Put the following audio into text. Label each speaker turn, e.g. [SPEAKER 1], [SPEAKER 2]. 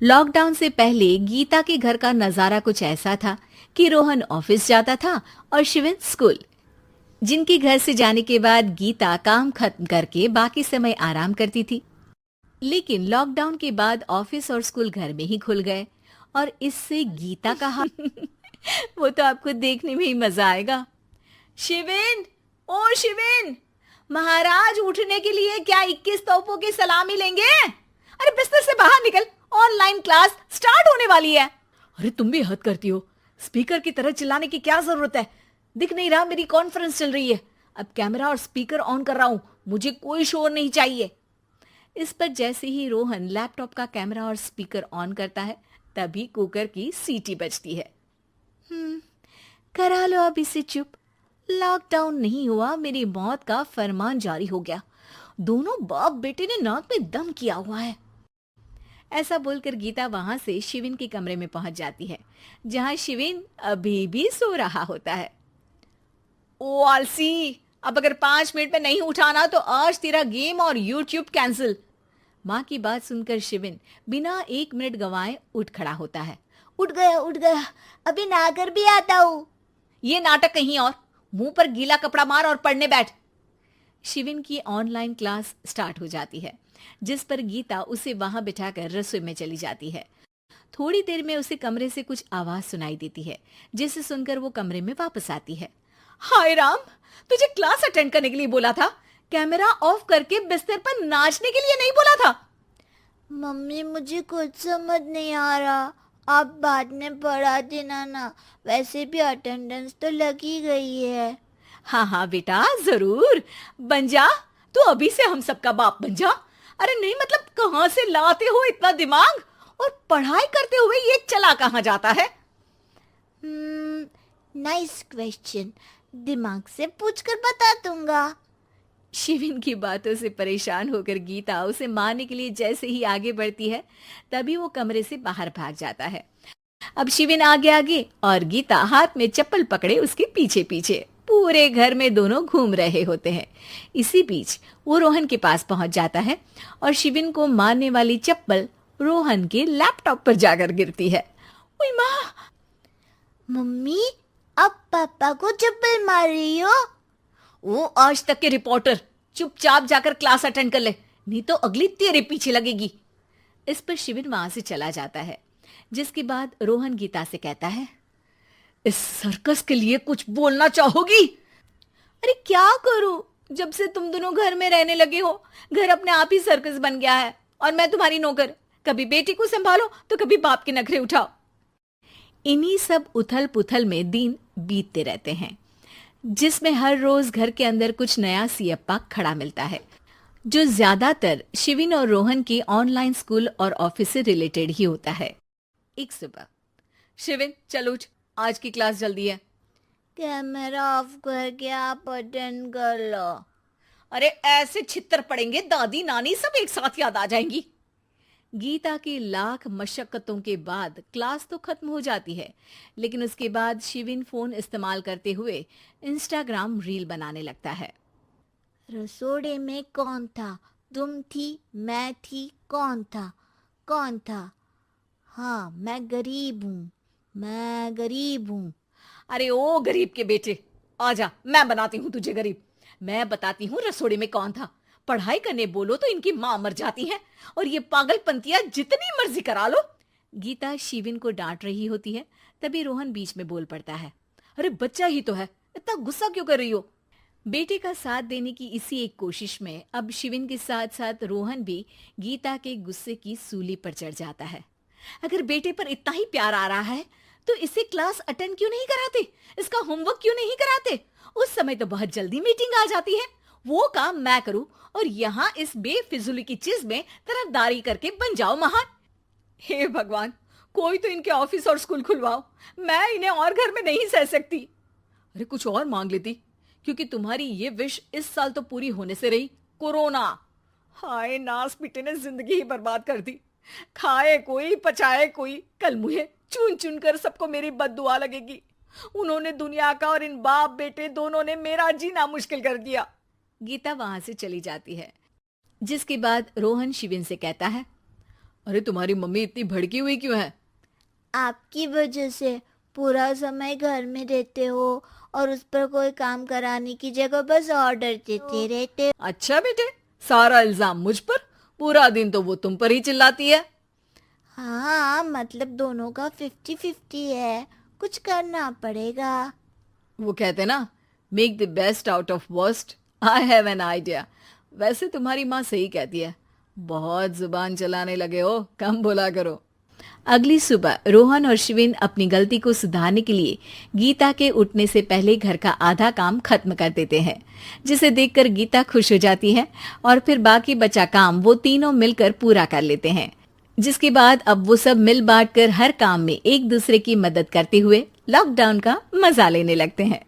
[SPEAKER 1] Lockdown से पहले गीता के घर का नजारा कुछ ऐसा था कि रोहन ऑफिस जाता था और शिवन स्कूल। जिनके घर से जाने के बाद गीता काम खत्म करके बाकी समय आराम करती थी। लेकिन लॉकडाउन के बाद ऑफिस और स्कूल घर में ही खुल गए और इससे गीता का हाल वो तो आपको देखने में ही मजा आएगा। शिवेन, ओ शिवेन, महाराज उठने के लिए क्या 21 तोपों की सलामी लेंगे? अरे बिस्तर से बाहर निकल, ऑनलाइन क्लास स्टार्ट होने वाली है। अरे तुम भी हद करती हो, स्पीकर की तरह चिल्लाने की क्या जरूरत है? दिख नहीं रहा मेरी कॉन्फ्रेंस चल रही है। अब कैमरा और स्पीकर ऑन कर रहा हूं, मुझे कोई शोर नहीं चाहिए। इस पर जैसे ही रोहन लैपटॉप का कैमरा और स्पीकर ऑन करता है तभी कुकर की सीटी बजती है। करा लो अब इसे चुप। लॉकडाउन नहीं हुआ, मेरी मौत का फरमान जारी हो गया। दोनों बाप बेटे ने नाक में दम किया हुआ है। ऐसा बोलकर गीता वहां से शिविन के कमरे में पहुंच जाती है, जहां शिविन अभी भी सो रहा होता है। ओ आलसी, अब अगर 5 मिनट में नहीं उठाना तो आज तेरा गेम और यूट्यूब कैंसिल। माँ की बात सुनकर शिविन बिना 1 मिनट गंवाए उठ खड़ा होता है। उठ गया, अभी नहाकर भी आता हूँ। ये नाटक कहीं और, मुंह पर गीला कपड़ा मार और पढ़ने बैठ। शिविन की ऑनलाइन क्लास स्टार्ट हो जाती है, जिस पर गीता उसे वहां बिठाकर रसोई में चली जाती है। थोड़ी देर में उसे कमरे से कुछ आवाज सुनाई देती है, जिसे सुनकर वो कमरे में वापस आती है। हाय राम, तुझे क्लास अटेंड करने के लिए बोला था, कैमरा ऑफ करके बिस्तर पर नाचने के लिए नहीं बोला था।
[SPEAKER 2] मम्मी मुझे कुछ समझ नहीं आ रहा, आप बाद में पढ़ा देना ना, वैसे भी अटेंडेंस तो लगी गई है।
[SPEAKER 1] हाँ हाँ बेटा, जरूर बन जा। तू अभी से हम सबका बाप बन जा। अरे नहीं मतलब कहाँ से लाते हो इतना दिमाग, और पढ़ाई करते हुए ये चला कहाँ जाता है?
[SPEAKER 2] नाइस क्वेश्चन, दिमाग से पूछकर बता दूंगा।
[SPEAKER 1] शिविन की बातों से परेशान होकर गीता उसे मारने के लिए जैसे ही आगे बढ़ती है तभी वो कमरे से बाहर भाग जाता है। अब शिविन आगे आगे और गीता हाथ में चप्पल पकड़े उसके पीछे पीछे पूरे घर में दोनों घूम रहे होते हैं। इसी बीच वो रोहन के पास पहुंच जाता है और शिविन को मारने वाली चप्पल रोहन के लैपटॉप पर जाकर गिरती है। ओए माँ!
[SPEAKER 2] मम्मी, अब पापा को चप्पल मार रही हो?
[SPEAKER 1] वो आज तक के रिपोर्टर, चुपचाप जाकर क्लास अटेंड कर ले, नहीं तो अगली तेरे पीछे लगेगी। इस पर शिविन वहां से चला जाता है, जिसके बाद रोहन गीता से कहता है, इस सर्कस के लिए कुछ बोलना चाहोगी? अरे क्या करूं, जब से तुम दोनों घर में रहने लगे हो, घर अपने आप ही सर्कस बन गया है और मैं तुम्हारी नौकर। कभी बेटी को संभालो तो कभी बाप के नखरे उठाओ। इन्हीं सब उथल पुथल में दिन बीतते रहते हैं, जिसमें हर रोज घर के अंदर कुछ नया सियप्पा खड़ा मिलता है, जो ज्यादातर शिविन और रोहन के ऑनलाइन स्कूल और ऑफिस से रिलेटेड ही होता है। एक सुबह, शिविन चल उठ, आज की क्लास जल्दी है।
[SPEAKER 2] कैमरा ऑफ करके आप अटेंड कर लो।
[SPEAKER 1] अरे ऐसे छित्तर पड़ेंगे, दादी नानी सब एक साथ याद आ जाएंगी। गीता की लाख मशक्कतों के बाद क्लास तो खत्म हो जाती है, लेकिन उसके बाद शिविन फोन इस्तेमाल करते हुए इंस्टाग्राम रील बनाने लगता है।
[SPEAKER 2] रसोड़े में कौन था? तुम थी, मैं थी, कौन था? कौन था? हाँ, मैं गरीब हूँ।
[SPEAKER 1] अरे ओ गरीब के बेटे, आजा, मैं बनाती हूँ तुझे गरीब। मैं बताती हूँ रसोड़े में कौन था। पढ़ाई करने बोलो तो इनकी माँ मर जाती है, और ये पागलपंतियां जितनी मर्जी करा लो। गीता शिविन को डांट रही होती है, तभी रोहन बीच में बोल पड़ता है। अरे बच्चा ही तो है, इतना गुस्सा क्यों कर रही हो? बेटे का साथ देने की इसी एक कोशिश में अब शिविन के साथ साथ रोहन भी गीता के गुस्से की सूली पर चढ़ जाता है। अगर बेटे पर इतना ही प्यार आ रहा है तो इसे क्लास अटेंड क्यों नहीं कराते, इसका होमवर्क क्यों नहीं कराते? उस समय तो बहुत जल्दी मीटिंग आ जाती है, वो काम मैं करूं और यहाँ इस बेफिजुली की चीज में तरफदारी करके बन जाओ महान। हे भगवान, कोई तो इनके ऑफिस और स्कूल खुलवाओ, मैं इन्हें और घर में नहीं सह सकती। अरे कुछ और मांग लेती, क्योंकि तुम्हारी ये विश इस साल तो पूरी होने से रही, कोरोना। हाय नास पिटे ने जिंदगी ही बर्बाद कर दी। खाए कोई पचाए कोई, कल मुझे चुन चुन कर सबको मेरी बद्दुआ लगेगी। उन्होंने दुनिया का और इन बाप बेटे दोनों ने मेरा जीना मुश्किल कर दिया। गीता वहां से चली जाती है, जिसके बाद रोहन शिविन से कहता है, अरे तुम्हारी मम्मी इतनी भड़की हुई क्यों है?
[SPEAKER 2] आपकी वजह से पूरा समय घर में रहते हो और उस पर कोई काम कराने की जगह बस ऑर्डर देते रहते हो।
[SPEAKER 1] अच्छा बेटे, सारा इल्जाम मुझ पर? पूरा दिन तो वो तुम पर ही चिल्लाती है।
[SPEAKER 2] हाँ, मतलब दोनों का 50-50 है, कुछ करना पड़ेगा।
[SPEAKER 1] वो कहते ना, make the best out of worst. I have an idea. वैसे तुम्हारी माँ सही कहती है, बहुत जुबान चलाने लगे हो, कम बोला करो। अगली सुबह रोहन और शिविन अपनी गलती को सुधारने के लिए गीता के उठने से पहले घर का आधा काम खत्म कर देते हैं, जिसे देखकर गीता खुश हो जाती है और फिर बाकी बचा काम वो तीनों मिलकर पूरा कर लेते हैं। जिसके बाद अब वो सब मिल बांट कर हर काम में एक दूसरे की मदद करते हुए लॉकडाउन का मजा लेने लगते हैं।